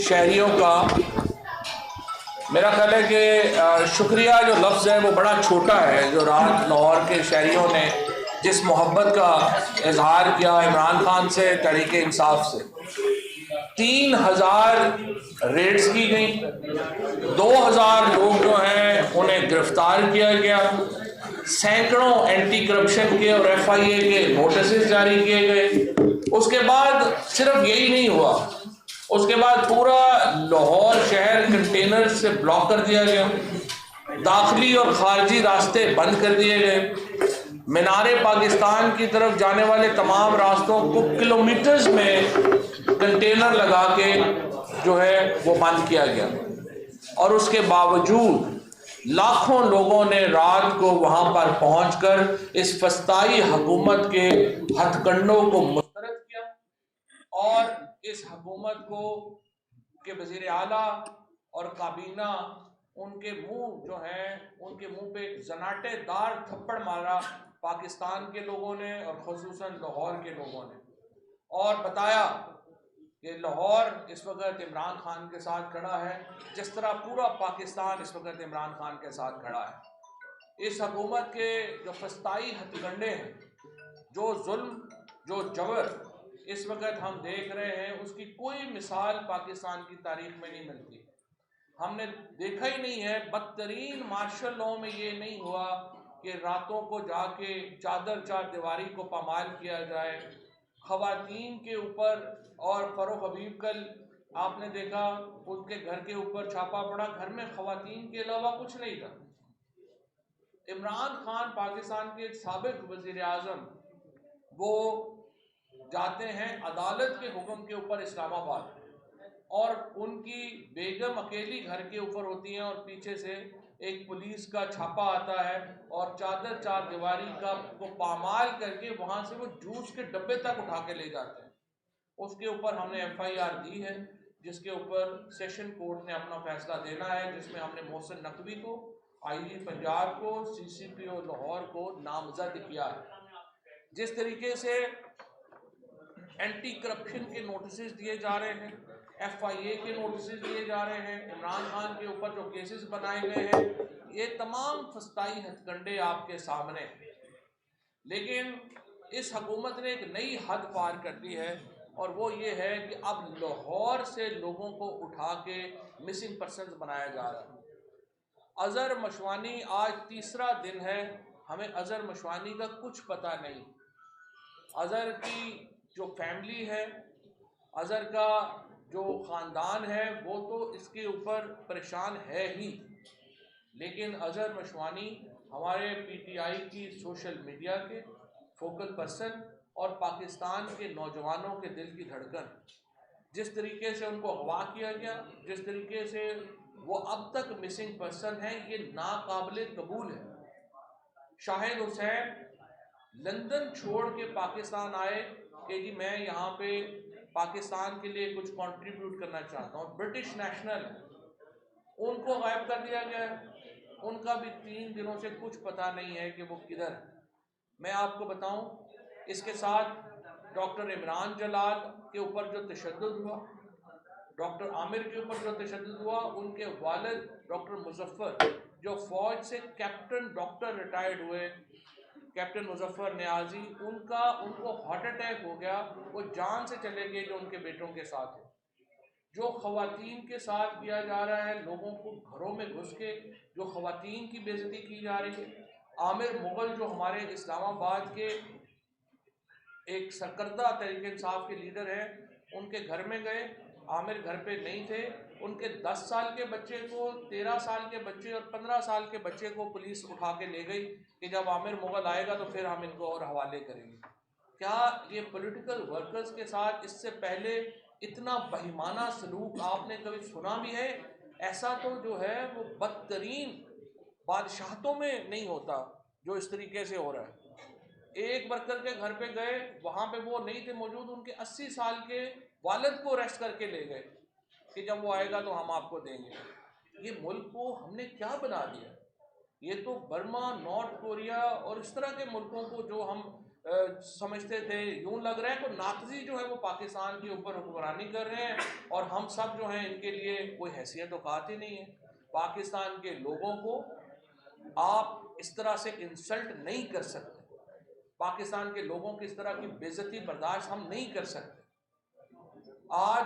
شہریوں کا میرا خیال ہے کہ شکریہ جو لفظ ہے وہ بڑا چھوٹا ہے، جو رات لاہور کے شہریوں نے جس محبت کا اظہار کیا عمران خان سے، تحریک انصاف سے 3,000 ریڈز کی گئیں، 2,000 لوگ جو ہیں انہیں گرفتار کیا گیا، سینکڑوں اینٹی کرپشن کے اور ایف آئی اے کے نوٹسز جاری کیے گئے۔ اس کے بعد صرف یہی نہیں ہوا، اس کے بعد پورا لاہور شہر کنٹینر سے بلاک کر دیا گیا، داخلی اور خارجی راستے بند کر دیے گئے، مینار پاکستان کی طرف جانے والے تمام راستوں کو کلومیٹرز میں کنٹینر لگا کے جو ہے وہ بند کیا گیا، اور اس کے باوجود لاکھوں لوگوں نے رات کو وہاں پر پہنچ کر اس فسطائی حکومت کے ہتھ کنڈوں کو مسترد کیا، اور اس حکومت کو کہ وزیر اعلیٰ اور کابینہ ان کے منہ جو ہیں ان کے منہ پہ ایک زناٹے دار تھپڑ مارا پاکستان کے لوگوں نے، اور خصوصاً لاہور کے لوگوں نے، اور بتایا کہ لاہور اس وقت عمران خان کے ساتھ کھڑا ہے جس طرح پورا پاکستان اس وقت عمران خان کے ساتھ کھڑا ہے۔ اس حکومت کے جو فسطائی ہتھ کنڈے ہیں، جو ظلم، جو جبر اس وقت ہم دیکھ رہے ہیں، اس کی کوئی مثال پاکستان کی تاریخ میں نہیں ملتی۔ ہم نے دیکھا ہی نہیں ہے، بدترین مارشل لاء میں یہ نہیں ہوا کہ راتوں کو جا کے چادر چار دیواری کو پامال کیا جائے، خواتین کے اوپر، اور فروغ حبیب کل آپ نے دیکھا ان کے گھر کے اوپر چھاپا پڑا، گھر میں خواتین کے علاوہ کچھ نہیں تھا۔ عمران خان پاکستان کے سابق وزیر اعظم وہ جاتے ہیں عدالت کے حکم کے اوپر اسلام آباد، اور ان کی بیگم اکیلی گھر کے اوپر ہوتی ہیں، اور پیچھے سے ایک پولیس کا چھاپا آتا ہے اور چادر چار دیواری کا کو پامال کر کے وہاں سے وہ جوس کے ڈبے تک اٹھا کے لے جاتے ہیں۔ اس کے اوپر ہم نے ایف آئی آر دی ہے، جس کے اوپر سیشن کورٹ نے اپنا فیصلہ دینا ہے، جس میں ہم نے محسن نقوی کو، آئی جی پنجاب کو، سی سی پی او لاہور کو نامزد کیا ہے۔ جس طریقے سے اینٹی کرپشن کے نوٹسز دیے جا رہے ہیں، ایف آئی اے کے نوٹسز دیے جا رہے ہیں، عمران خان کے اوپر جو کیسز بنائے گئے ہیں، یہ تمام فسطائی ہتھ کنڈے آپ کے سامنے ہیں۔ لیکن اس حکومت نے ایک نئی حد پار کر دی ہے، اور وہ یہ ہے کہ اب لاہور سے لوگوں کو اٹھا کے مسنگ پرسنز بنایا جا رہا ہے۔ اظہر مشوانی آج تیسرا دن ہے، ہمیں اظہر مشوانی کا کچھ پتہ نہیں۔ اظہر کی جو فیملی ہے، اظہر کا جو خاندان ہے، وہ تو اس کے اوپر پریشان ہے ہی، لیکن اظہر مشوانی ہمارے پی ٹی آئی کی سوشل میڈیا کے فوکل پرسن اور پاکستان کے نوجوانوں کے دل کی دھڑکن، جس طریقے سے ان کو اغوا کیا گیا، جس طریقے سے وہ اب تک مسنگ پرسن ہیں، یہ ناقابل قبول ہے۔ شاہد حسین لندن چھوڑ کے پاکستان آئے کہ جی میں یہاں پہ پاکستان کے لیے کچھ کنٹریبیوٹ کرنا چاہتا ہوں، برٹش نیشنل، ان کو غائب کر دیا گیا ہے، ان کا بھی 3 دنوں سے کچھ پتہ نہیں ہے کہ وہ کدھر ہے۔ میں آپ کو بتاؤں، اس کے ساتھ ڈاکٹر عمران جلال کے اوپر جو تشدد ہوا، ڈاکٹر عامر کے اوپر جو تشدد ہوا، ان کے والد ڈاکٹر مظفر جو فوج سے کیپٹن ڈاکٹر ریٹائرڈ ہوئے، کیپٹن مظفر نیازی، ان کو ہارٹ اٹیک ہو گیا، وہ جان سے چلے گئے جو ان کے بیٹوں کے ساتھ ہے۔ جو خواتین کے ساتھ کیا جا رہا ہے، لوگوں کو گھروں میں گھس کے جو خواتین کی بے عزتی کی جا رہی ہے۔ عامر مغل جو ہمارے اسلام آباد کے ایک سرکردہ تحریک انصاف کے لیڈر ہیں، ان کے گھر میں گئے، عامر گھر پہ نہیں تھے، ان کے 10 سال کے بچے کو، 13 سال کے بچے اور 15 سال کے بچے کو پولیس اٹھا کے لے گئی کہ جب عامر مغل آئے گا تو پھر ہم ان کو اور حوالے کریں گے۔ کیا یہ پولیٹیکل ورکرز کے ساتھ اس سے پہلے اتنا بہیمانہ سلوک آپ نے کبھی سنا بھی ہے؟ ایسا تو جو ہے وہ بدترین بادشاہتوں میں نہیں ہوتا جو اس طریقے سے ہو رہا ہے۔ ایک ورکر کے گھر پہ گئے، وہاں پہ وہ نہیں تھے موجود، ان کے 80 سال کے والد کو اریسٹ کر کے لے گئے کہ جب وہ آئے گا تو ہم آپ کو دیں گے۔ یہ ملک کو ہم نے کیا بنا دیا؟ یہ تو برما، نارتھ کوریا اور اس طرح کے ملکوں کو جو ہم سمجھتے تھے، یوں لگ رہا ہے کہ ناقضی جو ہے وہ پاکستان کے اوپر حکمرانی کر رہے ہیں اور ہم سب جو ہیں ان کے لیے کوئی حیثیت اوقات ہی نہیں ہے۔ پاکستان کے لوگوں کو آپ اس طرح سے انسلٹ نہیں کر سکتے، پاکستان کے لوگوں کی اس طرح کی بے عزتی برداشت ہم نہیں کر سکتے۔ آج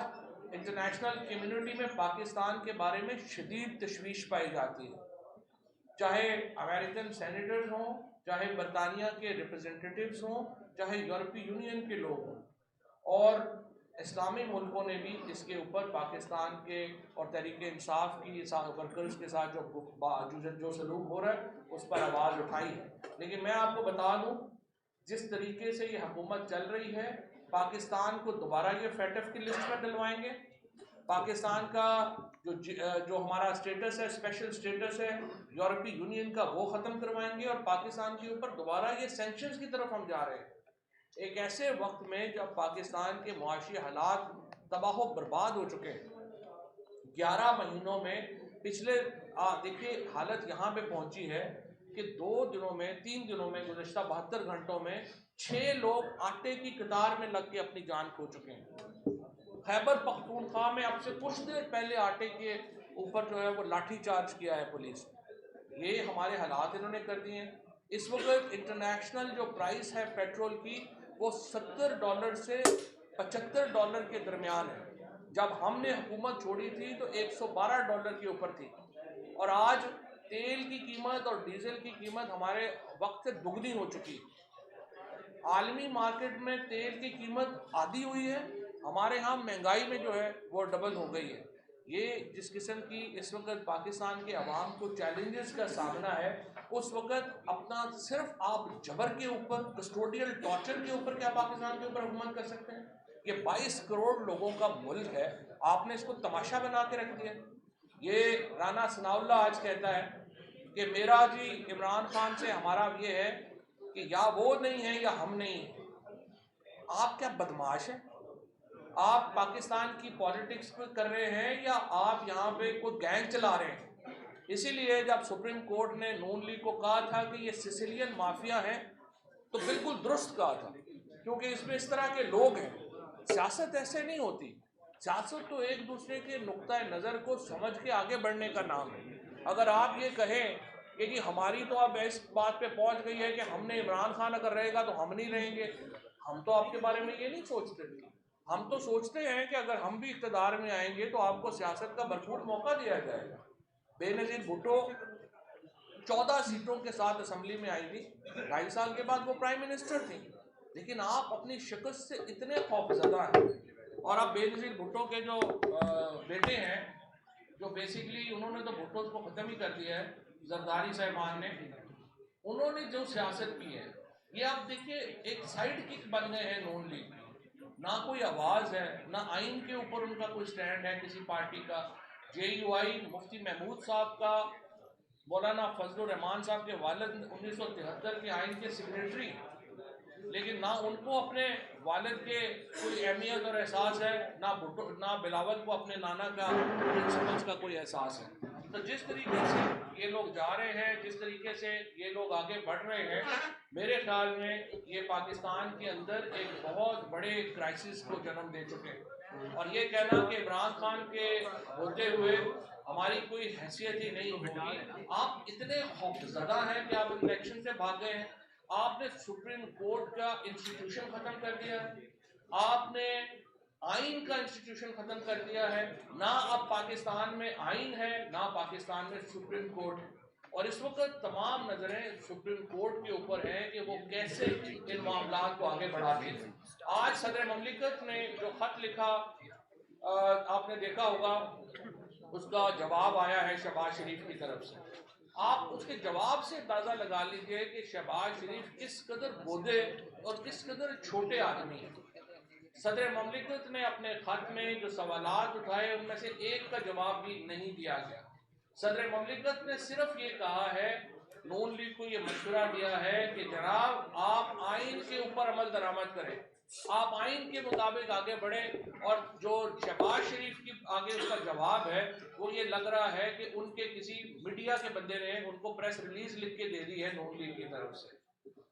انٹرنیشنل کمیونٹی میں پاکستان کے بارے میں شدید تشویش پائی جاتی ہے، چاہے امریکن سینیٹرز ہوں، چاہے برطانیہ کے ریپرزنٹیٹیوز ہوں، چاہے یورپی یونین کے لوگ ہوں، اور اسلامی ملکوں نے بھی اس کے اوپر پاکستان کے اور تحریک انصاف کی ورکرز کے ساتھ جو سلوک ہو رہا ہے اس پر آواز اٹھائی ہے۔ لیکن میں آپ کو بتا دوں، جس طریقے سے یہ حکومت چل رہی ہے، پاکستان کو دوبارہ یہ فیٹف کی لسٹ میں ڈلوائیں گے، پاکستان کا جو ہمارا اسٹیٹس ہے، اسپیشل اسٹیٹس ہے یورپی یونین کا، وہ ختم کروائیں گے، اور پاکستان کے اوپر دوبارہ یہ سینکشنز کی طرف ہم جا رہے ہیں، ایک ایسے وقت میں جب پاکستان کے معاشی حالات تباہ و برباد ہو چکے ہیں۔ 11 مہینوں میں پچھلے دیکھیے حالت یہاں پہ پہنچی ہے کہ 3 دنوں میں گزشتہ 72 گھنٹوں میں 6 لوگ آٹے کی قطار میں لگ کے اپنی جان کھو چکے ہیں۔ خیبر پختونخوا میں اب سے کچھ دیر پہلے آٹے کے اوپر جو ہے وہ لاٹھی چارج کیا ہے پولیس نے۔ یہ ہمارے حالات انہوں نے کر دیے ہیں۔ اس وقت انٹرنیشنل جو پرائس ہے پیٹرول کی وہ $70 سے $75 کے درمیان ہے۔ جب ہم نے حکومت چھوڑی تھی تو $112 کے اوپر تھی، اور آج تیل کی قیمت اور ڈیزل کی قیمت ہمارے وقت سے دگنی ہو چکی ہے۔ عالمی مارکیٹ میں تیل کی قیمت آدھی ہوئی ہے، ہمارے ہاں مہنگائی میں جو ہے وہ ڈبل ہو گئی ہے۔ یہ جس قسم کی اس وقت پاکستان کے عوام کو چیلنجز کا سامنا ہے، اس وقت اپنا صرف آپ جبر کے اوپر، کسٹوڈیل ٹارچر کے اوپر کیا پاکستان کے اوپر حکومت کر سکتے ہیں؟ یہ 22 کروڑ لوگوں کا ملک ہے، آپ نے اس کو تماشا بنا کے رکھ دیا۔ یہ رانا ثناء اللہ آج کہتا ہے کہ میرا جی عمران خان سے ہمارا یہ ہے کہ یا وہ نہیں ہے یا ہم نہیں ہیں۔ آپ کیا بدماش ہیں؟ آپ پاکستان کی پالیٹکس کر رہے ہیں یا آپ یہاں پہ کوئی گینگ چلا رہے ہیں؟ اسی لیے جب سپریم کورٹ نے نون لیگ کو کہا تھا کہ یہ سسیلین مافیا ہیں تو بالکل درست کہا تھا، کیونکہ اس میں اس طرح کے لوگ ہیں۔ سیاست ایسے نہیں ہوتی، سیاست تو ایک دوسرے کے نقطہ نظر کو سمجھ کے آگے بڑھنے کا نام ہے۔ اگر آپ یہ کہیں کہ جی ہماری تو اب اس بات پہ پہنچ گئی ہے کہ ہم نے عمران خان اگر رہے گا تو ہم نہیں رہیں گے، ہم تو آپ کے بارے میں یہ نہیں سوچتے۔ ہم تو سوچتے ہیں کہ اگر ہم بھی اقتدار میں آئیں گے تو آپ کو سیاست کا بھرپور موقع دیا جائے گا۔ بے نظیر بھٹو 14 سیٹوں کے ساتھ اسمبلی میں آئی تھی، 2.5 سال کے بعد وہ پرائم منسٹر تھی، لیکن آپ اپنی شکست سے اتنے خوفزدہ ہیں۔ اور اب بے نظیر بھٹو کے جو بیٹے ہیں، جو بیسیکلی انہوں نے تو بھٹو کو ختم ہی کر دیا ہے، زرداری صاحبان نے، انہوں نے جو سیاست کی ہے، یہ آپ دیکھیے ایک سائیڈ کک بن گئے ہیں نون لیگ کی۔ نہ کوئی آواز ہے، نہ آئین کے اوپر ان کا کوئی سٹینڈ ہے کسی پارٹی کا۔ جے یو آئی مفتی محمود صاحب کا، مولانا فضل الرحمان صاحب کے والد 1973 کے آئین کے سیکریٹری، لیکن نہ ان کو اپنے والد کے کوئی اہمیت اور احساس ہے، نہ بلاول کو اپنے نانا کا پرنسپلز کا کوئی احساس ہے۔ تو جس طریقے سے یہ لوگ جا رہے ہیں، جس طریقے سے یہ لوگ آگے بڑھ رہے ہیں، میرے خیال میں یہ پاکستان کے اندر ایک بہت بڑے کرائسس کو جنم دے چکے ہیں۔ اور یہ کہنا کہ عمران خان کے ہوتے ہوئے ہماری کوئی حیثیت ہی نہیں ہوگی، آپ اتنے خوفزدہ ہیں کہ آپ الیکشن سے بھاگ گئے ہیں۔ آپ نے سپریم کورٹ کا انسٹیٹیوشن ختم کر دیا ہے، آپ نے آئین کا انسٹیٹیوشن ختم کر دیا ہے، نہ اب پاکستان میں آئین ہے، نہ پاکستان میں سپریم کورٹ ہے۔ اور اس وقت تمام نظریں سپریم کورٹ کے اوپر ہیں کہ وہ کیسے ان معاملات کو آگے بڑھاتی ہیں۔ آج صدر مملکت نے جو خط لکھا، آپ نے دیکھا ہوگا، اس کا جواب آیا ہے شہباز شریف کی طرف سے۔ آپ اس کے جواب سے اندازہ لگا لیجئے کہ شہباز شریف کس قدر بودے اور کس قدر چھوٹے آدمی ہیں۔ صدر مملکت نے اپنے خط میں جو سوالات اٹھائے ان میں سے ایک کا جواب بھی نہیں دیا گیا۔ صدر مملکت نے صرف یہ کہا ہے، نون لیگ کو یہ مشورہ دیا ہے کہ جناب آپ آئین کے اوپر عمل درآمد کریں، آپ آئین کے مطابق آگے بڑھیں۔ اور جو شہباز شریف کی آگے اس کا جواب ہے وہ یہ لگ رہا ہے کہ ان کے کسی میڈیا کے بندے نے ان کو پریس ریلیز لکھ کے دے دی ہے نون لیگ کی طرف سے۔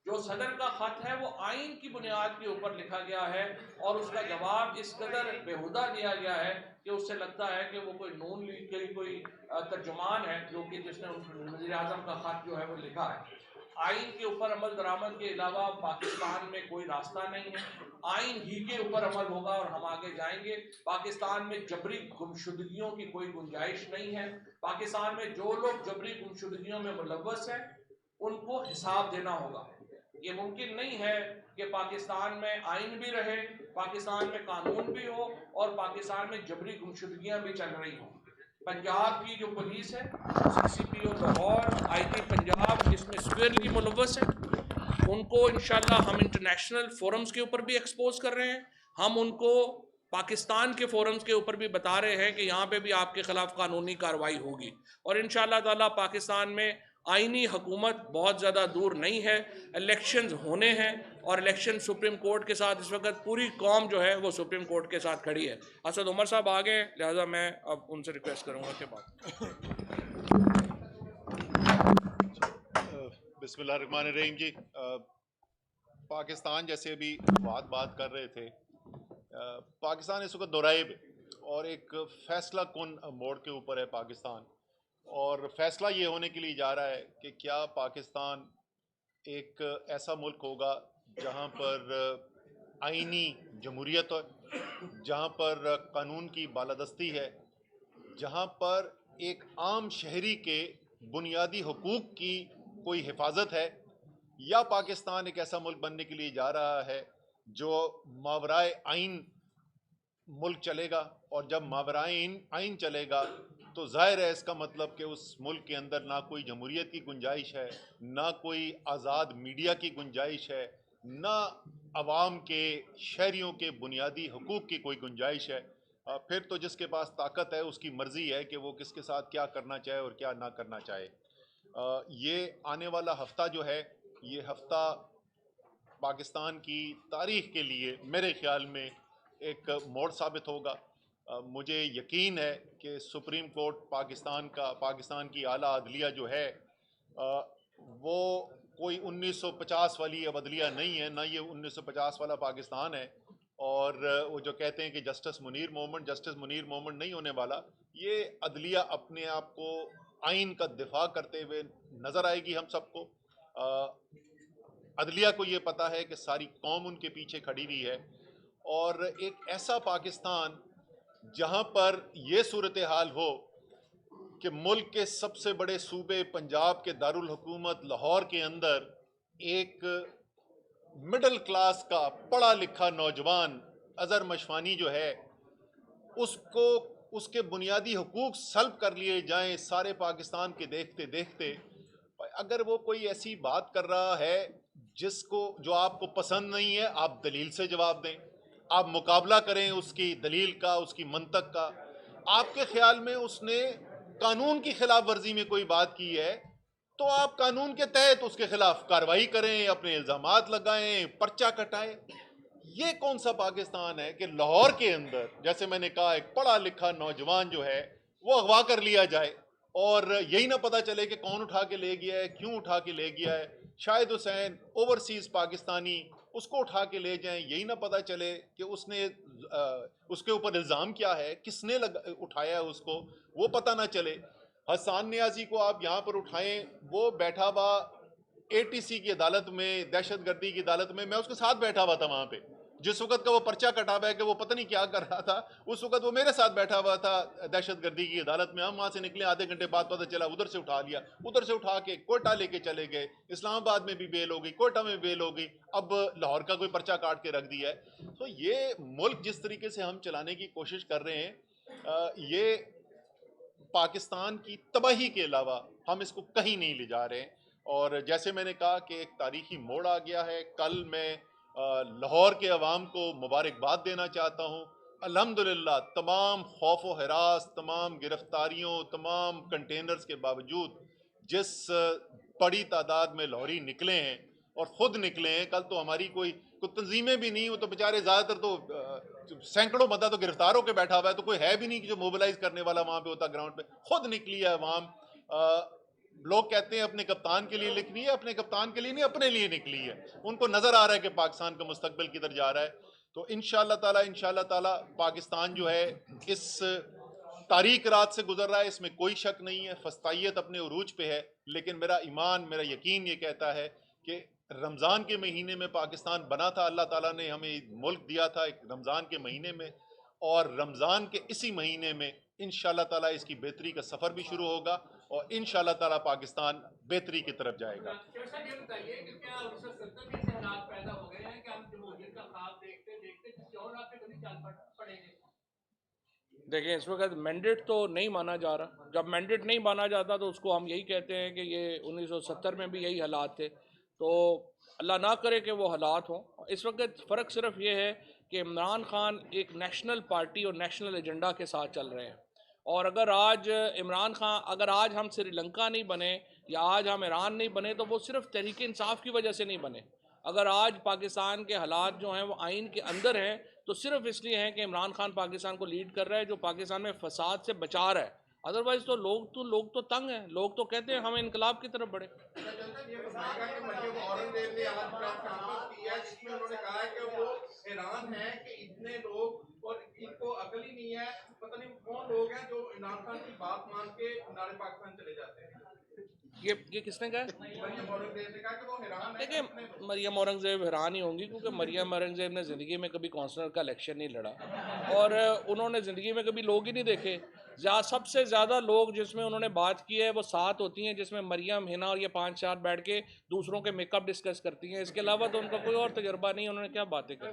جو صدر کا خط ہے وہ آئین کی بنیاد کے اوپر لکھا گیا ہے اور اس کا جواب اس قدر بےہودہ دیا گیا ہے کہ اس سے لگتا ہے کہ وہ کوئی نون لیگ کے کوئی ترجمان ہے جو کہ جس نے وزیر اعظم کا خط جو ہے وہ لکھا ہے۔ آئین کے اوپر عمل درآمد کے علاوہ پاکستان میں کوئی راستہ نہیں ہے، آئین ہی کے اوپر عمل ہوگا اور ہم آگے جائیں گے۔ پاکستان میں جبری گمشدگیوں کی کوئی گنجائش نہیں ہے۔ پاکستان میں جو لوگ جبری گمشدگیوں میں ملوث ہیں ان کو حساب دینا ہوگا۔ یہ ممکن نہیں ہے کہ پاکستان میں آئین بھی رہے، پاکستان میں قانون بھی ہو اور پاکستان میں جبری گمشدگیاں بھی چل رہی ہوں۔ پنجاب کی جو پولیس ہے، سی سی پی او لاہور، آئی ٹی پنجاب، اس میں سویئرلی ملوث ہے، ان کو انشاءاللہ ہم انٹرنیشنل فورمز کے اوپر بھی ایکسپوز کر رہے ہیں، ہم ان کو پاکستان کے فورمز کے اوپر بھی بتا رہے ہیں کہ یہاں پہ بھی آپ کے خلاف قانونی کارروائی ہوگی، اور انشاءاللہ تعالیٰ پاکستان میں آئینی حکومت بہت زیادہ دور نہیں ہے۔ الیکشنز ہونے ہیں اور الیکشن سپریم کورٹ کے ساتھ اس وقت پوری قوم جو ہے وہ سپریم کورٹ کے ساتھ کھڑی ہے۔ اسد عمر صاحب آگے ہیں، لہٰذا میں اب ان سے ریکویسٹ کروں گا کہ بات۔ بسم اللہ الرحمن الرحیم جی، پاکستان جیسے ابھی بات کر رہے تھے، پاکستان اس وقت دورائے پہ اور ایک فیصلہ کن موڑ کے اوپر ہے پاکستان، اور فیصلہ یہ ہونے کے لیے جا رہا ہے کہ کیا پاکستان ایک ایسا ملک ہوگا جہاں پر آئینی جمہوریت ہے، جہاں پر قانون کی بالادستی ہے، جہاں پر ایک عام شہری کے بنیادی حقوق کی کوئی حفاظت ہے، یا پاکستان ایک ایسا ملک بننے کے لیے جا رہا ہے جو ماورائے آئین ملک چلے گا، اور جب ماورائے آئین چلے گا تو ظاہر ہے اس کا مطلب کہ اس ملک کے اندر نہ کوئی جمہوریت کی گنجائش ہے، نہ کوئی آزاد میڈیا کی گنجائش ہے، نہ عوام کے شہریوں کے بنیادی حقوق کی کوئی گنجائش ہے۔ پھر تو جس کے پاس طاقت ہے اس کی مرضی ہے کہ وہ کس کے ساتھ کیا کرنا چاہے اور کیا نہ کرنا چاہے۔ یہ آنے والا ہفتہ جو ہے، یہ ہفتہ پاکستان کی تاریخ کے لیے میرے خیال میں ایک موڑ ثابت ہوگا۔ مجھے یقین ہے کہ سپریم کورٹ پاکستان کی اعلیٰ عدلیہ جو ہے وہ کوئی 1950 والی اب عدلیہ نہیں ہے، نہ یہ 1950 والا پاکستان ہے، اور وہ جو کہتے ہیں کہ جسٹس منیر مومنٹ نہیں ہونے والا، یہ عدلیہ اپنے آپ کو آئین کا دفاع کرتے ہوئے نظر آئے گی ہم سب کو۔ عدلیہ کو یہ پتہ ہے کہ ساری قوم ان کے پیچھے کھڑی ہوئی ہے، اور ایک ایسا پاکستان جہاں پر یہ صورتحال ہو کہ ملک کے سب سے بڑے صوبے پنجاب کے دارالحکومت لاہور کے اندر ایک مڈل کلاس کا پڑھا لکھا نوجوان اظہر مشفانی جو ہے اس کے بنیادی حقوق سلب کر لیے جائیں سارے پاکستان کے دیکھتے دیکھتے۔ اگر وہ کوئی ایسی بات کر رہا ہے جو آپ کو پسند نہیں ہے، آپ دلیل سے جواب دیں، آپ مقابلہ کریں اس کی دلیل کا، اس کی منطق کا۔ آپ کے خیال میں اس نے قانون کی خلاف ورزی میں کوئی بات کی ہے تو آپ قانون کے تحت اس کے خلاف کارروائی کریں، اپنے الزامات لگائیں، پرچہ کٹائیں۔ یہ کون سا پاکستان ہے کہ لاہور کے اندر، جیسے میں نے کہا، ایک پڑھا لکھا نوجوان جو ہے وہ اغوا کر لیا جائے اور یہی نہ پتہ چلے کہ کون اٹھا کے لے گیا ہے، کیوں اٹھا کے لے گیا ہے؟ شاہد حسین اوورسیز پاکستانی، اس کو اٹھا کے لے جائیں، یہی نہ پتہ چلے کہ اس کے اوپر الزام کیا ہے، کس نے اٹھایا ہے، اس کو وہ پتہ نہ چلے۔ حسان نیازی کو آپ یہاں پر اٹھائیں، وہ بیٹھا ہوا اے ٹی سی کی عدالت میں، دہشت گردی کی عدالت میں اس کے ساتھ بیٹھا ہوا تھا وہاں پہ، جس وقت کا وہ پرچہ کٹا ہوا ہے کہ وہ پتہ نہیں کیا کر رہا تھا، اس وقت وہ میرے ساتھ بیٹھا ہوا تھا دہشت گردی کی عدالت میں۔ ہم وہاں سے نکلے، آدھے گھنٹے بعد پتہ چلا ادھر سے اٹھا لیا، ادھر سے اٹھا کے کوئٹہ لے کے چلے گئے، اسلام آباد میں بھی بیل ہو گئی، کوئٹہ میں بیل ہو گئی، اب لاہور کا کوئی پرچہ کاٹ کے رکھ دیا ہے۔ تو یہ ملک جس طریقے سے ہم چلانے کی کوشش کر رہے ہیں، یہ پاکستان کی تباہی کے علاوہ ہم اس کو کہیں نہیں لے جا رہے۔ اور جیسے میں نے کہا کہ ایک تاریخی موڑ آ گیا ہے۔ کل میں لاہور کے عوام کو مبارکباد دینا چاہتا ہوں۔ الحمدللہ تمام خوف و ہراس، تمام گرفتاریوں، تمام کنٹینرز کے باوجود جس بڑی تعداد میں لاہوری نکلے ہیں اور خود نکلے ہیں، کل تو ہماری کوئی تنظیمیں بھی نہیں، وہ تو بیچارے زیادہ تر تو سینکڑوں بندہ تو گرفتار ہو کے بیٹھا ہوا ہے، تو کوئی ہے بھی نہیں کہ جو موبلائز کرنے والا وہاں پہ ہوتا گراؤنڈ پہ، خود نکلی ہے عوام۔ لوگ کہتے ہیں اپنے کپتان کے لیے لکھنی ہے، اپنے کپتان کے لیے نہیں، اپنے لیے نکلی ہے. ان کو نظر آ رہا ہے کہ پاکستان کا مستقبل کدھر جا رہا ہے. تو انشاءاللہ تعالی پاکستان جو ہے اس تاریک رات سے گزر رہا ہے، اس میں کوئی شک نہیں ہے. فسطائیت اپنے عروج پہ ہے، لیکن میرا ایمان، میرا یقین یہ کہتا ہے کہ رمضان کے مہینے میں پاکستان بنا تھا. اللہ تعالیٰ نے ہمیں ملک دیا تھا ایک رمضان کے مہینے میں، اور رمضان کے اسی مہینے میں انشاءاللہ تعالیٰ اس کی بہتری کا سفر بھی شروع ہوگا، اور انشاءاللہ تعالیٰ پاکستان بہتری کی طرف جائے گا. یہ بتائیے کہ کیا 1970 میں ایسے حالات پیدا ہو گئے ہیں کہ ہم جمہوریت کا خواب دیکھتے دیکھتے کسی اور راستے کبھی چل پڑیں گے؟ دیکھیں اس وقت مینڈیٹ تو نہیں مانا جا رہا. جب مینڈیٹ نہیں مانا جاتا تو اس کو ہم یہی کہتے ہیں کہ یہ 1970 میں بھی یہی حالات تھے. تو اللہ نہ کرے کہ وہ حالات ہوں. اس وقت فرق صرف یہ ہے کہ عمران خان ایک نیشنل پارٹی اور نیشنل ایجنڈا کے ساتھ چل رہے ہیں، اور اگر آج عمران خان، اگر آج ہم سری لنکا نہیں بنے یا آج ہم ایران نہیں بنے تو وہ صرف تحریک انصاف کی وجہ سے نہیں بنے. اگر آج پاکستان کے حالات جو ہیں وہ آئین کے اندر ہیں تو صرف اس لیے ہیں کہ عمران خان پاکستان کو لیڈ کر رہا ہے، جو پاکستان میں فساد سے بچا رہا ہے. ادروائز تو لوگ تو تنگ ہیں، لوگ تو کہتے ہیں ہمیں انقلاب کی طرف بڑھے. یہ بتائے گا کہ مریم اورنگزیب نے آج پریس کانفرنس کی ہے جس میں انہوں نے کہا ہے کہ وہ حیران ہیں کہ اتنے لوگ، اور ان کو عقل ہی نہیں ہے، پتہ نہیں کون لوگ ہیں جو عمران خان کی بات مان کے نارے پاکستان چلے جاتے ہیں. یہ کس نے کہا؟ مریم اورنگزیب نے کہا کہ وہ حیران ہیں. دیکھیں مریم اورنگزیب حیران ہی ہوں گی، کیونکہ مریم اورنگزیب نے زندگی میں کبھی کونسلر کا الیکشن نہیں لڑا، اور انہوں نے زندگی میں کبھی لوگ ہی نہیں دیکھے. سب سے زیادہ لوگ جس میں انہوں نے بات کی ہے وہ 7 ہوتی ہیں، جس میں مریم، ہنا اور یہ 5-4 بیٹھ کے دوسروں کے میک اپ ڈسکس کرتی ہیں. اس کے علاوہ تو ان کا کوئی اور تجربہ نہیں. انہوں نے کیا باتیں کی؟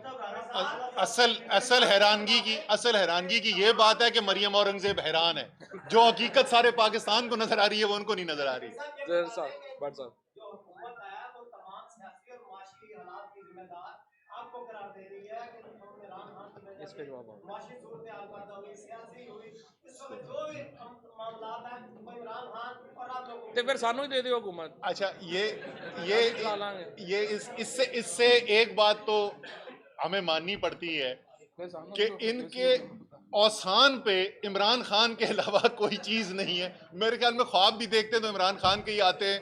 اصل حیرانگی کی یہ بات ہے کہ مریم اورنگزیب حیران ہے. جو حقیقت سارے پاکستان کو نظر آ رہی ہے وہ ان کو نہیں نظر آ رہی. بٹ صاحب جو حکومت ہے وہ تمام سیاسی اور معاشی حالات کی ذمہ دار آپ کو قرار دے رہی ہے کہ عمران خان کی وجہ اس کا جواب سے معاشی صورتحال پیدا ہوئی، سیاسی ہوئی، اس وقت جو بھی معاملات ہیں وہ عمران خان اور آپ لوگوں تو پھر سانو ہی دے دیو حکومت. اچھا اس سے ایک بات تو ہمیں ماننی پڑتی ہے کہ ان کے اوسان پہ عمران خان کے علاوہ کوئی چیز نہیں ہے. میرے خیال میں خواب بھی دیکھتے تو عمران خان کے ہی آتے ہیں.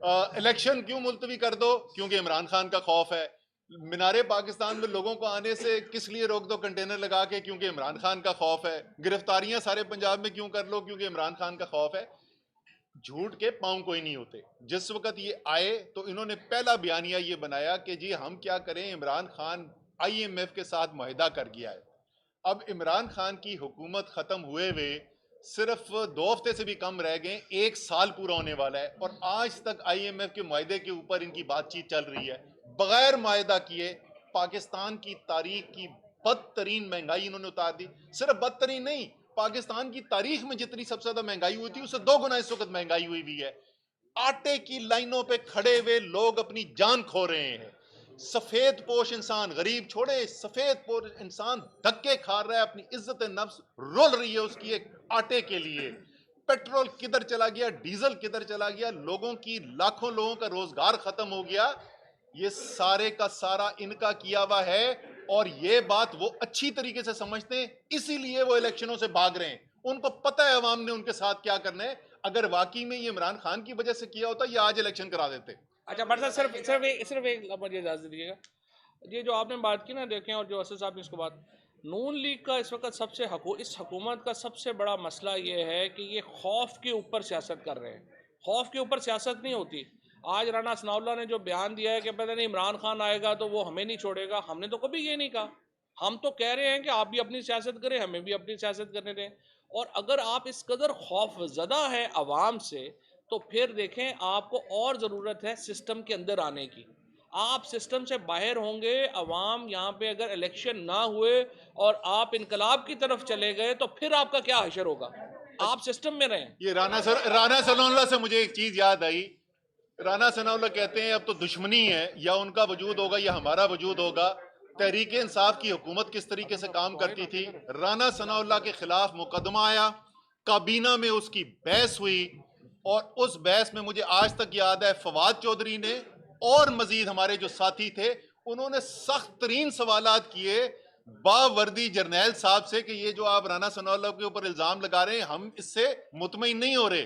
الیکشن کیوں ملتوی کر دو؟ کیونکہ عمران خان کا خوف ہے. مینارے پاکستان میں لوگوں کو آنے سے کس لیے روک دو کنٹینر لگا کے؟ کیونکہ عمران خان کا خوف ہے. گرفتاریاں سارے پنجاب میں کیوں کر لو؟ کیونکہ عمران خان کا خوف ہے. جھوٹ کے پاؤں کوئی نہیں ہوتے. جس وقت یہ آئے تو انہوں نے پہلا بیانیہ یہ بنایا کہ جی ہم کیا کریں، عمران خان IMF کے ساتھ معاہدہ کر گیا ہے. اب عمران خان کی حکومت ختم ہوئے صرف 2 ہفتے سے بھی کم رہ گئے، 1 سال پورا ہونے والا ہے، اور آج تک IMF کے معاہدے کے اوپر ان کی بات چیت چل رہی ہے. بغیر معاہدہ کیے پاکستان کی تاریخ کی بدترین مہنگائی انہوں نے اتار دی. صرف بدترین نہیں، پاکستان کی تاریخ میں جتنی سب سے زیادہ مہنگائی ہوئی تھی اس سے 2 گنا اس وقت مہنگائی ہوئی ہے. آٹے کی لائنوں پہ کھڑے ہوئے لوگ اپنی جان کھو رہے ہیں. سفید پوش انسان، غریب چھوڑے، سفید پوش انسان دھکے کھا رہا ہے، اپنی عزت نفس رول رہی ہے اس کی ایک آٹے کے لیے. پیٹرول کدھر چلا گیا، ڈیزل کدھر چلا گیا، لوگوں کی، لاکھوں لوگوں کا روزگار ختم ہو گیا. یہ سارے کا سارا ان کا کیا ہوا ہے، اور یہ بات وہ اچھی طریقے سے سمجھتے ہیں، اسی لیے وہ الیکشنوں سے بھاگ رہے ہیں. ان کو پتہ ہے عوام نے ان کے ساتھ کیا کرنا ہے. اگر واقعی میں یہ عمران خان کی وجہ سے کیا ہوتا یہ آج الیکشن کرا دیتے. اچھا بٹ صاحب صرف ایک مجھے اجازت دیجیے گا. یہ جو آپ نے بات کی نا، دیکھیں، اور جو اسد صاحب نے اس کو بات، نون لیگ کا اس وقت اس حکومت کا سب سے بڑا مسئلہ یہ ہے کہ یہ خوف کے اوپر سیاست کر رہے ہیں. خوف کے اوپر سیاست نہیں ہوتی. آج رانا ثناء اللہ نے جو بیان دیا ہے کہ پتہ نہیں عمران خان آئے گا تو وہ ہمیں نہیں چھوڑے گا، ہم نے تو کبھی یہ نہیں کہا. ہم تو کہہ رہے ہیں کہ آپ بھی اپنی سیاست کریں، ہمیں بھی اپنی سیاست کرنے دیں. اور اگر آپ اس قدر خوف زدہ ہے عوام سے تو پھر دیکھیں آپ کو اور ضرورت ہے سسٹم کے اندر آنے کی. آپ سسٹم سے باہر ہوں گے، عوام یہاں پہ اگر الیکشن نہ ہوئے اور آپ انقلاب کی طرف چلے گئے تو پھر آپ کا کیا حشر ہوگا؟ آپ سسٹم میں رہیں. یہ رانا ثناء اللہ سے مجھے ایک چیز یاد آئی. رانا ثناء اللہ کہتے ہیں اب تو دشمنی ہے، یا ان کا وجود ہوگا یا ہمارا وجود ہوگا. تحریک انصاف کی حکومت کس طریقے سے کام کرتی تھی؟ رانا ثناء اللہ کے خلاف مقدمہ آیا، کابینہ میں اس کی بحث ہوئی، اور اس بحث میں مجھے آج تک یاد ہے فواد چودھری نے اور مزید ہمارے جو ساتھی تھے انہوں نے سخت ترین سوالات کیے باوردی جرنیل صاحب سے کہ یہ جو آپ رانا ثناء اللہ کے اوپر الزام لگا رہے ہیں ہم اس سے مطمئن نہیں ہو رہے.